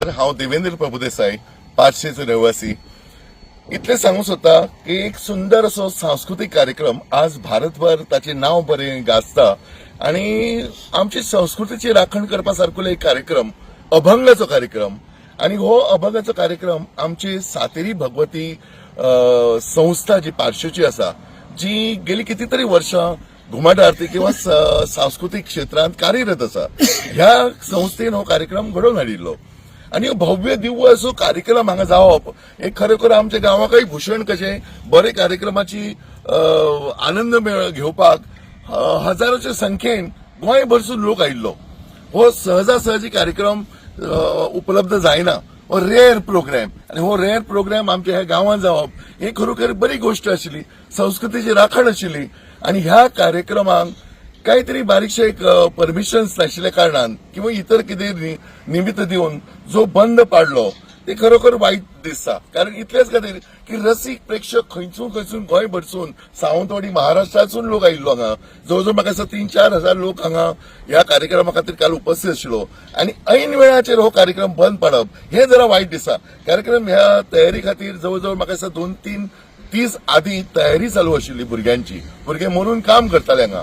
हांव देवेंद्र प्रभुदेसाई पार्शेचो रहिवासी इतले सांगू सोदता की एक सुंदर असो सांस्कृतिक कार्यक्रम आज भारतभर ताचे नाव बरें गाजता आणि आमची संस्कृतीची राखण करपा सारको एक कार्यक्रम अभंगाचो कार्यक्रम आणि हो अभंगाचो कार्यक्रम आमची सातेरी भगवती संस्था जी पार्शेची आसा जी गेली कितीतरी वर्षां घुमट आरती किंवा सांस्कृतिक क्षेत्रांत कार्यरत आसा ह्या संस्थेन हो कार्यक्रम घडोवन हाडिल्लो आणि भव्य दिव्य असो कार्यक्रम हांगा जावप एक खरोखर आमच्या गांवाकय भूषण कशें बरे कार्यक्रमाची आनंद घेवपाक हजारोच्या संख्येन गोंय भरसून लोक आयिल्लो हो सहजासहजी कार्यक्रम उपलब्ध जायना हो रेअर प्रोग्राम आणि हो रेअर प्रोग्राम आमच्या ह्या गांवांत जावप ही खरोखर बरी गोष्ट आशिल्ली संस्कृतीची राखण आशिल्ली आणि ह्या कार्यक्रमाक काहीतरी बारीकशे एक परमिशन्स नाशिल्ल्या कारणान किंवा इतर कितें निमित्त दिवन जो बंद पाडलो ते खरोखर वाईट दिसता कारण इतलेच खातीर की रसीक प्रेक्षक खंयसून गोंय भरसून सावंतवाडी महाराष्ट्रासून लोक आयिल्लो हांगा जवळजवळ म्हाका दिसता 3-4 हजार लोक हांगा ह्या कार्यक्रमा खातीर काल उपस्थित आशिल्लो आणि ऐन वेळाचेर हो कार्यक्रम बंद पाडप हे जरा वाईट दिसता कार्यक्रम ह्या तयारी खातीर जवळजवळ म्हाका दिसता 2-3 दीस आदी तयारी चालू आशिल्ली भुरग्यांची भुरगे मरून काम करताले हांगा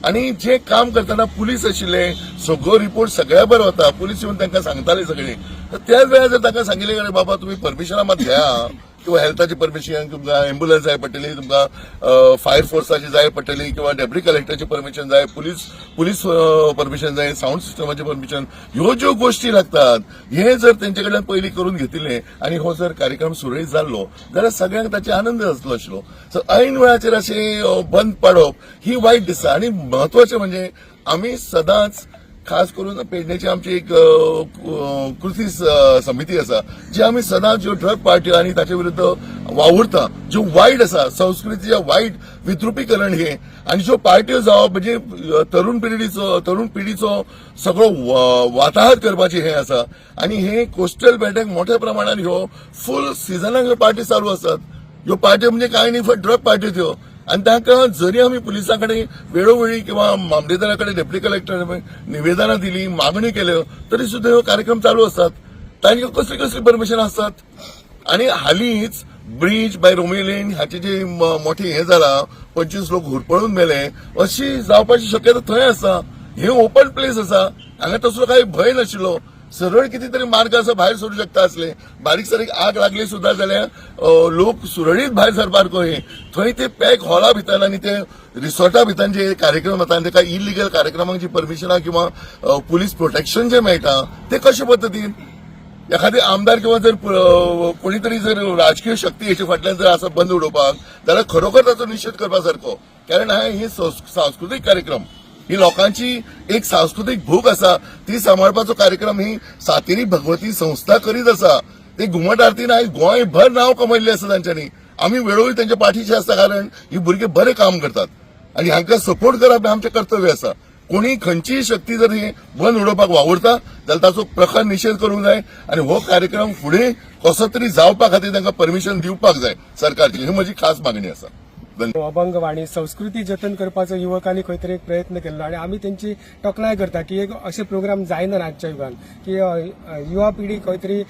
आणि जे काम करताना पुलीस आशिल्ले सगळो रिपोर्ट सगळ्या बरो वता पुलीस येवन तांकां सांगताले सगळे तर त्याच वेळार जर तांकां सांगिल्लें अरे बाबा तुम्ही परमिशना मात घ्या किंवा हेल्थाची परमिशन तुमकां एम्ब्युलन्स जाय पडटली तुमकां फायर फोर्साची जाय पडटली किंवा डेप्युटी कलेक्टरची परमिशन जाय पुलीस परमिशन जाय साऊंड सिस्टमाची परमिशन ह्यो ज्यो गोष्टी लागतात हे जर तेंचे कडल्यान पयलीं करून घेतिल्ले आणि हो जर कार्यक्रम सुरळीत जाल्लो जाल्यार सगळ्यांक ताचे आनंद जातलो आशिल्लो सो ऐन वेळाचेर अशें बंद पाडप ही वायट दिसता आणि महत्वाचें म्हणजे आमी सदांच खास करून पेडणेची आमची एक कृती समिती आसा जी आमी सदांच ज्यो ड्रग पार्टी आणि ताचे विरुद्ध वावुरता ज्यो वायट आसा संस्कृतीचे वायट विद्रुपीकरण हे आणि ज्यो पार्ट्यो जावप म्हणजे तरुण पिढीचो सगळो वाताहत करपाचे हे आसा आणि हे कोस्टल बेल्टाक मोठ्या प्रमाणात ह्यो फुल सिजनाक ह्यो पार्टी चालू असतात ह्यो पार्ट्यो म्हणजे कांय न्ही फक्त ड्रग पार्ट्यो त्यो आणि तांकां जरी आमी पुलिसांकडे वेळोवेळी किंवा मामलेदाराकडे डेप्युटी कलेक्टर निवेदनां दिली मागणी केल्यो तरी सुद्धा ह्यो कार्यक्रम चालू असतात तांकां कसली कसली परमिशन असतात आणि हालींच ब्रिज बाय रोमिलेन हाचे जे मोठे हे जाला 25 लोक हुरपळून मेले अशी जावपाची शक्यता थंय आसा हे ओपन प्लेस आसा हांगा तसलो काही भंय नाशिल्लो सरळ कितीतरी मार्ग असं बाहेर सरू शकता असले बारीक सारीक आग लागली सुद्धा जाल्यार लोक सुरळीत भायर सरपाक हे थंय ते पॅक हॉला भितर आणि ते रिसॉर्टा भितर जे कार्यक्रम जाता ताका इलिगल कार्यक्रमांची परमिशनां किंवा पुलीस प्रोटेक्शन जे मेळटा ते कशे पद्दतीन एखादे आमदार किंवा जर कोणीतरी जर राजकीय शक्ती हेचे फाटल्यान जर असं बंद उडोवपाक जाल्यार खरोखर ताचो निशेध करपा सारको कारण हे सांस्कृतिक कार्यक्रम ही लोकांची एक सांस्कृतिक भूक असा ती सांभाळपाचो कार्यक्रम ही सातेरी भगवती संस्था करीत असा ते घुमट आरतीन आयज गोंयभर नाव कमयल्लें आसा तांच्यांनी आमी वेळोवेळी तांच्या पाठीचे आसता कारण ही भुरगे बरे काम करतात आणि हांकां सपोर्ट करप हें आमचें कर्तव्य आसा कोणी खंयचीय शक्ती जर हे बंद उडोवपाक वावुरता जाल्यार ताचो प्रखर निशेध करूंक जाय आणि हो कार्यक्रम फुडें कसो तरी जावपा खातीर तांकां परमिशन दिवपाक जाय सरकारची ही म्हजी खास मागणी आसा अभंग वाणी संस्कृती जतन करपाचो युवकांनी खंय तरी एक प्रयत्न केल्लो आणि आमी त्यांची तोखणाय करता की एक असे प्रोग्राम जायना आजच्या युगान की युवा पिढी खंय तरी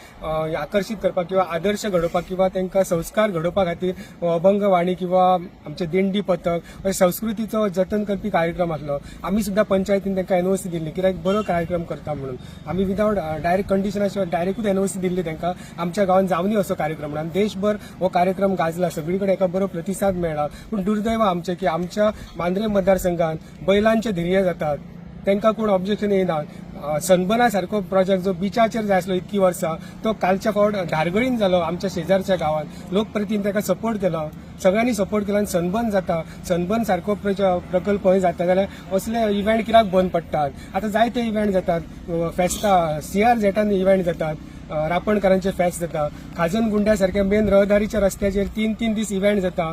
आकर्षित करपाक किंवा आदर्श घडोवपाक किंवा तांकां संस्कार घडोवपा खातीर अभंग वाणी किंवा आमचे दिंडी पथक संस्कृतीचो जतन करपी कार्यक्रम आसलो आमी सुद्धा पंचायतीन तांकां एनओसी दिल्ली कित्याक बरो कार्यक्रम करता म्हणून आमी विदाउट डायरेक्ट कंडिशना शिवाय डायरेक्टूच एनओसी दिल्ली तांकां आमच्या गांवांत जावनी असो कार्यक्रम म्हणून देशभर हो कार्यक्रम गाजला सगळी कडेन एका बरो प्रतिसाद मेळ्ळा पण दुर्दैव आमचे की आमच्या मांद्रे मतदारसंघात बैलांचे धिरये जातात तांकां कोण ऑब्जेक्शन येयना सनबर्ना सारको प्रोजेक्ट जो बिचाचेर जाय आसलो इतकी वर्सां तो कालच्या फावट धारगळीन जालो आमच्या शेजारच्या गांवांत लोकप्रतिनिधीन ताका सपोर्ट केलो सगळ्यांनी सपोर्ट केलो आनी सनबर्न जाता सनबर्न सारको प्रकल्प हंय जाता जाल्यार असले इव्हेंट कित्याक बंद पडटात आतां जायते इव्हेंट जातात फेस्तां CRZ इव्हेंट जातात रापणकारांचे फेस्त जाता खाजन गुंड्या सारख्या मेन रहदारीच्या रस्त्याचेर 3-3 दीस इव्हेंट जाता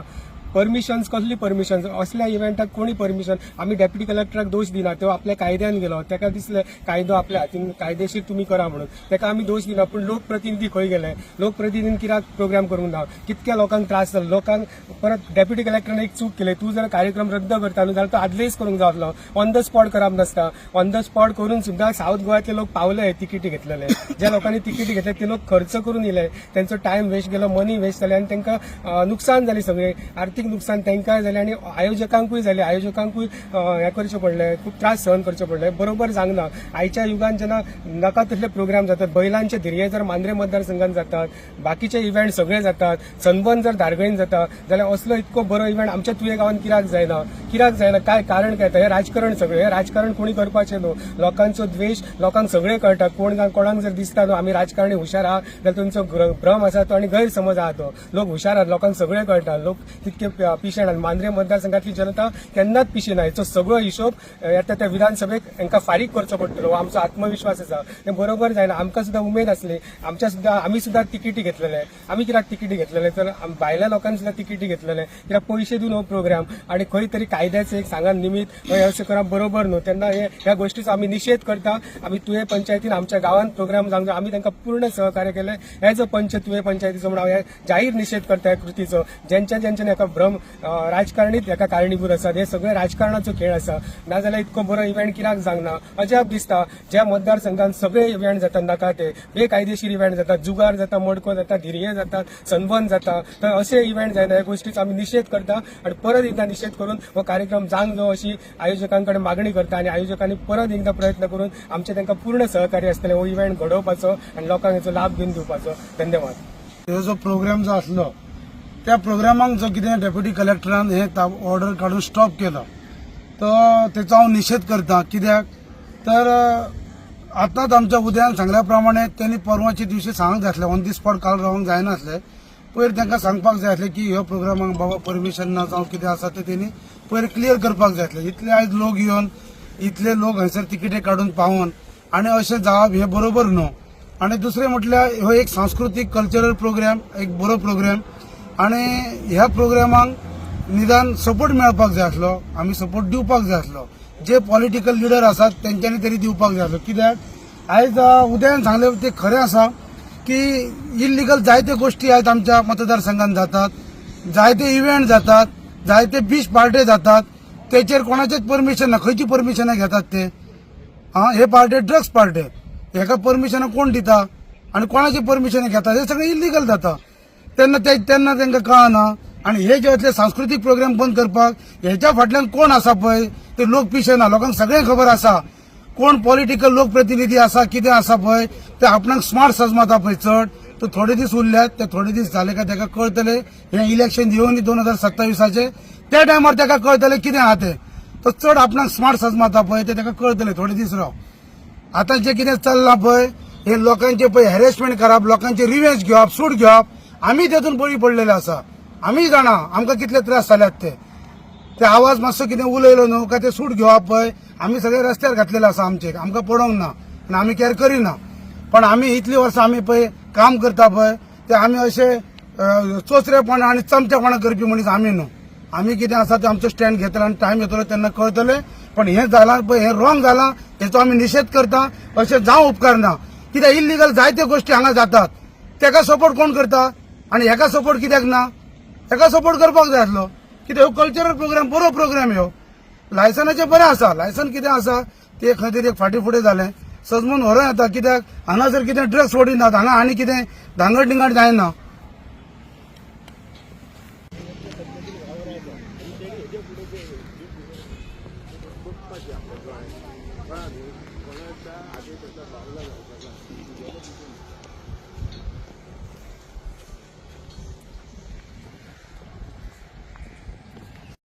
परमिशन्स कसली परमिशन असल्या इव्हेंटाक कोणी परमिशन आम्ही डेप्युटी कलेक्टराक दोष दिना तो आपल्या कायद्यान गेलो ताका दिसले कायदो आपल्या हातीन कायदेशीर तुम्ही करा म्हणून ताका आम्ही दोष दिना पण लोकप्रतिनिधी खंय गेले लोकप्रतिनिधीन कित्याक प्रोग्राम करूंक ना कितक्या लोकांक त्रास जालो लोकांक परत डेप्युटी कलेक्टरान एक चूक केली तू जर कार्यक्रम रद्द करता न्हू जाल्यार तो आदलेच करूंक जावलो ऑन द स्पॉट करप नासता ऑन द स्पॉट करून सुद्धा साऊथ गोव्यातले लोक पावले तिकीटी घेतलेले ज्या लोकांनी तिकीटी घेतले ते लोक खर्च करून येले त्यांचो टाइम वेस्ट गेलो मनी वेस्ट जाले आणि तांकां नुकसान जाली सगळे आर्थिक नुकसान तांकांय जालें आणि आयोजकांकूय जाले आयोजकांकूय हें करचें पडलें खूब त्रास सहन करचे पडले बरोबर जावना आयच्या युगान जेन्ना नाका तसले प्रोग्राम जातात बैलांचे धिरये जर मांद्रे मतदारसंघात जातात बाकीचे इव्हेंट सगळे जातात सनबर्न जर धारगळीन जाता जाल्यार असलो इतको बरो इव्हेंट आमच्या तुये गांवांत कित्याक जायना काय कारण काय हे राजकारण सगळें हे राजकारण कोणी करपाचें न्हू लोकांचो द्वेष लोकांक सगळें कळटा कोणाक जर दिसता न्हू आमी राजकारणी हुशार आहा जाल्यार तुमचो भ्रम आसा तो आनी गैरसमज आहा तो लोक हुशार आहात लोकांक सगळें कळटा लोक तितके पिशेण आहात मांद्रे मतदारसंघातली जनता केन्नाच पिशी ना हेचो सगळो हिशोब येता त्या विधानसभेक हांकां फारीक करचो पडटलो हो आमचो आत्मविश्वास आसा तें बरोबर जायना आमकां सुद्दां उमेद आसली आमी सुद्दां तिकीटी घेतलेले आमी कित्याक तिकीटी घेतलेले तर भायल्या लोकांनी सुद्दां तिकीटी घेतलेले कित्याक पयशे दिवन हो प्रोग्राम आणि खंय तरी कायद्याचें एक सांगान निमित्त हे अशें करप बरोबर न्हू तेन्ना ह्या गोष्टीचो आमी निशेध करता आमी तुये पंचायतीन आमच्या गांवांत प्रोग्राम जावंक जाय आमी तांकां पूर्ण सहकार्य केलें हे जो तुये पंचायतीचो म्हणून हांव जाहीर निशेध करता ह्या कृतीचो ज्यांच्यानी हाका भ्रम राजकारणीच हाका कारणीभूत आसात हे सगळे राजकारणाचो खेळ आसा नाजाल्यार इतको बरो इव्हेंट कित्याक जावंक ना अजाप दिसता ज्या मतदारसंघात सगळे इव्हेंट जातात नाका ते बेकायदेशीर इव्हेंट जातात जुगार जाता मडको जाता धिरये जातात सनबर्न जाता तर असे इव्हेंट जायना ह्या गोष्टीचो आमी निशेध करता आणि परत एकदा निशेध करून हो कार्यक्रम जावंक जावो अशी आयोजकांकडे मागणी करता आणि आयोजकांनी परत एकदा प्रयत्न करून आमचे तांकां पूर्ण सहकार्य आसतलें हो इव्हेंट घडोवपाचो आणि लोकांक हेचो लाभ घेवन दिवपाचो धन्यवाद हो जो प्रोग्राम जो आसलो त्या प्रोग्रामाक जो कितें डेप्युटी कलेक्टरान हे ऑर्डर काढून स्टॉप केलो तो तेचो हांव निशेध करता कित्याक तर आतांच आमच्या उदयान सांगल्या प्रमाणे त्यांनी परवाच्या दिवशी सांगूंक जाय आसलें ऑन दी स्पॉट काल रावंक जायनासलें पयर तांकां सांगपाक जाय आसलें की ह्यो प्रोग्रामाक बाबा परमिशन ना जावं कितें आसा तें तेणी पयर क्लियर करपाक जाय आसलें इतले आयज लोक येवन इतले लोक हांगसर तिकेटी काडून पावोन आनी अशें जावप हें बरोबर न्हू आनी दुसरें म्हटल्यार हो एक सांस्कृतीक कल्चरल प्रोग्राम एक बरो प्रोग्राम आनी ह्या प्रोग्रामाक निदान सपोर्ट मेळपाक जाय आसलो आमी सपोर्ट दिवपाक जाय आसलो जे पॉलिटिकल लिडर आसात तेंच्यांनी तरी दिवपाक जाय आसलो कित्याक आयज उदयान सांगलें तें खरें आसा की इल्लीगल जायत्यो गोष्टी आयज आमच्या मतदारसंघात जातात जायते इव्हेंट जातात जायते बीच पार्टे जातात तेचेर कोणाचेच परमिशन ना खंयची परमिशनां घेतात ते हे पार्टे ड्रग्स पार्टे हेका परमिशनां कोण दिता आनी कोणाची परमिशनां घेतात हे सगळें इल्लीगल जाता तेन्ना तांकां कळना आनी हे जे असले सांस्कृतीक प्रोग्राम बंद करपाक हेच्या फाटल्यान कोण आसा पळय ते लोक पिशे ना लोकांक सगळें खबर आसा कोण पॉलिटिकल लोकप्रतिनिधी आसा कितें आसा पळय ते आपणाक स्मार्ट सजमाता पळय चड तो थोडे दीस उरल्यात ते थोडे दीस जाले काय ताका कळटले हे इलेक्शन येवन 2027 त्या टायमार ताका कळटले कितें आहा ते तो चड आपणाक स्मार्ट सजमाता पळय ते ताका कळटले थोडे दीस राव आतां जे कितें चल्लां पळय हे लोकांचे पळय हॅरेसमेंट करप लोकांचे रिवेंज घेवप सूट घेवप आमी तेतून बळी पडलेले आसा आमी जाणा आमकां कितले त्रास जाल्यात ते आवाज मातसो कितें उलयलो न्हू काय ते सूट घेवप पळय आमी सगळे रस्त्यार घातलेले आसा आमचे आमकां पडोंक ना आनी आमी कॅर करिना पण आमी इतली वर्सां आमी पळय काम करता पळय ते आमी अशे चोचरेपणा आनी चमचेपणा करपी मनीस आमी न्हू आमी कितें आसा ते आमचो स्टँड घेतलो आनी टायम येतलो तेन्ना कळटलें पण हें जालां पळय हें रॉंग जालां हेचो आमी निशेध करता अशें जावं उपकार ना कित्याक इल्लीगल जायत्यो गोश्टी हांगा जातात तेका सपोर्ट कोण करता आनी हेका सपोर्ट कित्याक ना हेका सपोर्ट करपाक जाय आसलो कित्याक ह्यो कल्चरल प्रोग्राम बरो प्रोग्राम ह्यो लायसनाचें बरें आसा लायसन कितें आसा ते खंय तरी एक फाटीं फुडें जालें सजमून व्हरोन येता कित्याक हांगा जर कितें ड्रग्स सोडिनात हांगा आनी कितें धांगड डिंगड जायना